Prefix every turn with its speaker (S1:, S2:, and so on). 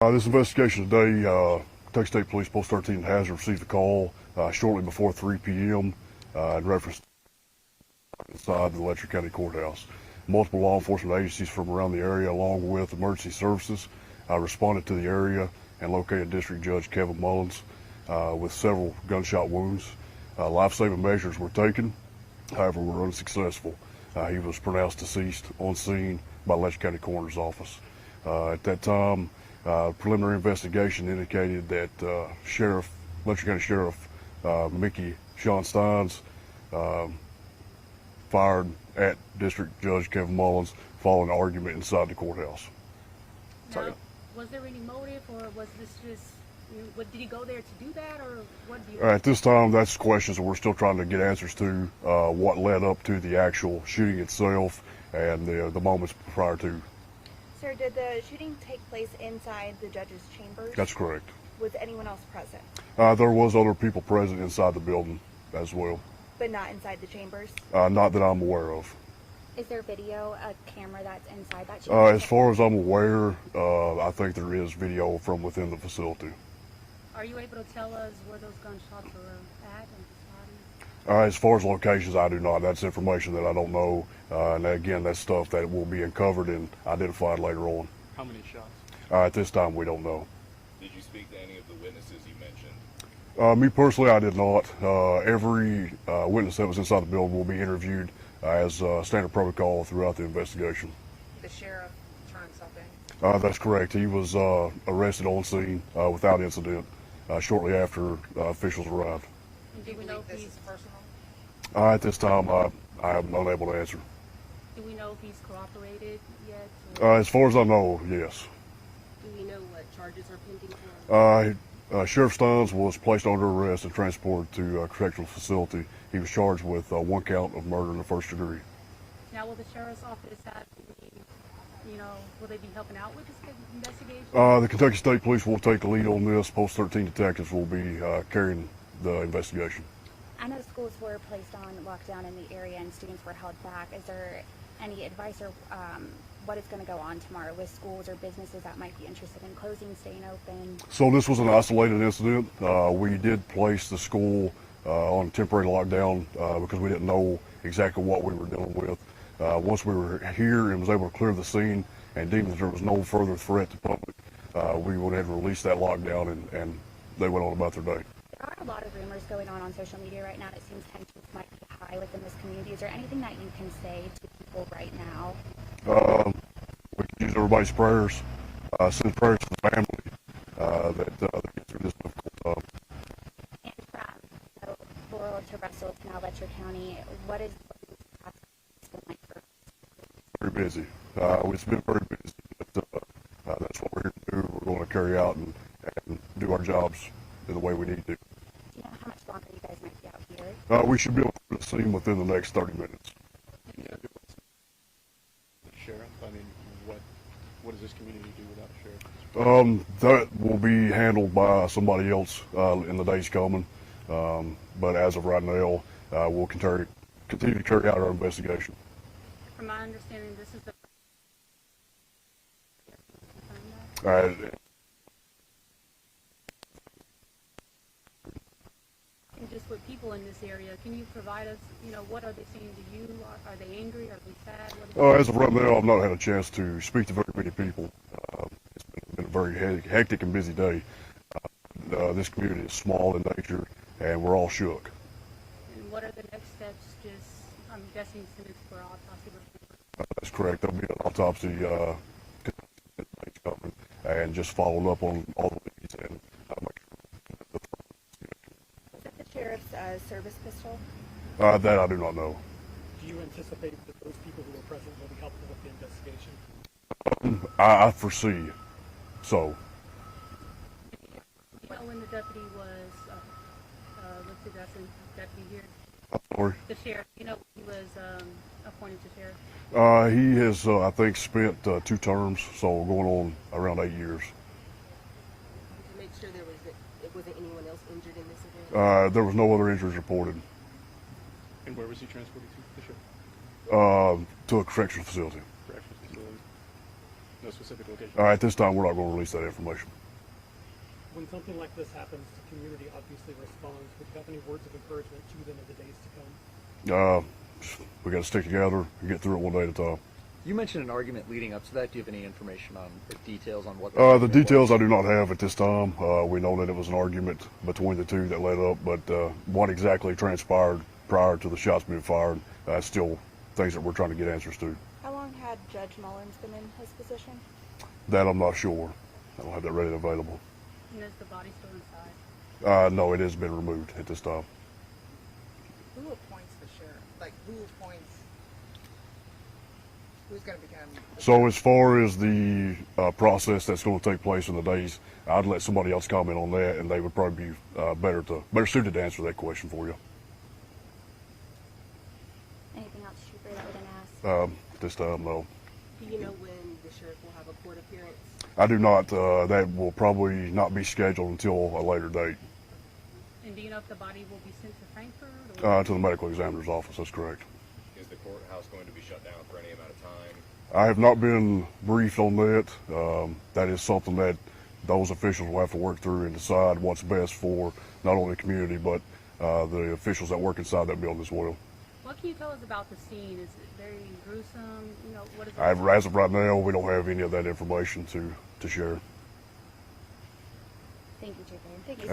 S1: This investigation today, Kentucky State Police Post 13 has received a call shortly before 3 p.m. In reference to inside the Letcher County Courthouse. Multiple law enforcement agencies from around the area, along with emergency services, responded to the area and located District Judge Kevin Mullins with several gunshot wounds. Life-saving measures were taken, however, were unsuccessful. He was pronounced deceased on scene by Letcher County Coroner's Office. At that time, preliminary investigation indicated that Letcher County Sheriff Mickey Sean Steins fired at District Judge Kevin Mullins following an argument inside the courthouse.
S2: Now, was there any motive, or was this just, did he go there to do that, or what do you...
S1: At this time, that's questions that we're still trying to get answers to, what led up to the actual shooting itself and the moments prior to.
S3: Sir, did the shooting take place inside the judge's chambers?
S1: That's correct.
S3: Was anyone else present?
S1: There was other people present inside the building as well.
S3: But not inside the chambers?
S1: Not that I'm aware of.
S4: Is there video, a camera that's inside that chamber?
S1: As far as I'm aware, I think there is video from within the facility.
S2: Are you able to tell us where those gunshots were at and his body?
S1: As far as locations, I do not. That's information that I don't know. And again, that's stuff that will be uncovered and identified later on.
S5: How many shots?
S1: At this time, we don't know.
S6: Did you speak to any of the witnesses you mentioned?
S1: Me personally, I did not. Every witness that was inside the building will be interviewed as standard protocol throughout the investigation.
S7: The sheriff turned something?
S1: That's correct. He was arrested on scene without incident shortly after officials arrived.
S7: Do you believe this is personal?
S1: At this time, I am unable to answer.
S2: Do we know if he's cooperated yet?
S1: As far as I know, yes.
S2: Do we know what charges are pending for him?
S1: Sheriff Steins was placed under arrest and transported to a correctional facility. He was charged with one count of murder in the first degree.
S2: Now, will the sheriff's office have any, will they be helping out with this investigation?
S1: The Kentucky State Police will take the lead on this. Post 13 detectives will be carrying the investigation.
S4: I know schools were placed on lockdown in the area and students were held back. Is there any advice or what is going to go on tomorrow with schools or businesses that might be interested in closing, staying open?
S1: So this was an isolated incident. We did place the school on temporary lockdown because we didn't know exactly what we were dealing with. Once we were here and was able to clear the scene and deemed that there was no further threat to public, we went ahead and released that lockdown and they went on about their day.
S4: There are a lot of rumors going on social media right now. It seems tensions might be high within this community. Is there anything that you can say to people right now?
S1: We can use everybody's prayers, send prayers to the family that get through this difficult time.
S4: And from Laurel to Russell to now Letcher County, what is been like for?
S1: Very busy. It's been very busy, but that's what we're here to do. We're going to carry out and do our jobs in the way we need to.
S4: Do you know how much longer you guys might be out here?
S1: We should be able to see him within the next 30 minutes.
S5: Yeah, the sheriff. I mean, what does this community do without a sheriff?
S1: That will be handled by somebody else in the days coming. But as of right now, we'll continue to carry out our investigation.
S2: From my understanding, this is the... And just with people in this area, can you provide us, what are they saying to you? Are they angry? Are they sad?
S1: As of right now, I've not had a chance to speak to very many people. It's been a very hectic and busy day. This community is small in nature, and we're all shook.
S2: And what are the next steps? I'm guessing send it for autopsy.
S1: That's correct. There'll be an autopsy coming, and just following up on all the leads and make sure.
S3: Was it the sheriff's service pistol?
S1: That I do not know.
S8: Do you anticipate that those people who were present will be helpful with the investigation?
S1: I foresee so.
S2: When the deputy was listed as a deputy here?
S1: I'm sorry?
S2: The sheriff, he was appointed to sheriff?
S1: He has, I think, spent 2 terms, so going on around 8 years.
S7: To make sure it wasn't anyone else injured in this event?
S1: There was no other injuries reported.
S5: And where was he transported to? The sheriff?
S1: To a correctional facility.
S5: Correctional facility. No specific location?
S1: At this time, we're not going to release that information.
S8: When something like this happens, the community obviously responds. Would you have any words of encouragement to them in the days to come?
S1: We got to stick together and get through it one day at a time.
S9: You mentioned an argument leading up to that. Do you have any information on or details on what?
S1: The details I do not have at this time. We know that it was an argument between the two that led up, but what exactly transpired prior to the shots being fired, still things that we're trying to get answers to.
S3: How long had Judge Mullins been in his position?
S1: That I'm not sure. I don't have that ready and available.
S2: And is the body still inside?
S1: No, it has been removed at this time.
S10: Who appoints the sheriff? Like, who appoints, who's going to become?
S1: So as far as the process that's going to take place in the days, I'd let somebody else comment on that, and they would probably be better suited to answer that question for you.
S4: Anything else, Trooper, that we didn't ask?
S1: At this time, no.
S7: Do you know when the sheriff will have a court appearance?
S1: I do not. That will probably not be scheduled until a later date.
S2: And do you know if the body will be sent to Frankfurt? Or
S1: To the medical examiner's office, that's correct.
S6: Is the courthouse going to be shut down for any amount of time?
S1: I have not been briefed on that. That is something that those officials will have to work through and decide what's best for not only the community, but the officials that work inside that building as well.
S2: What can you tell us about the scene? Is it very gruesome? You know, what is it?
S1: As of right now, we don't have any of that information to share.
S4: Thank you, Trooper.
S3: Thank you.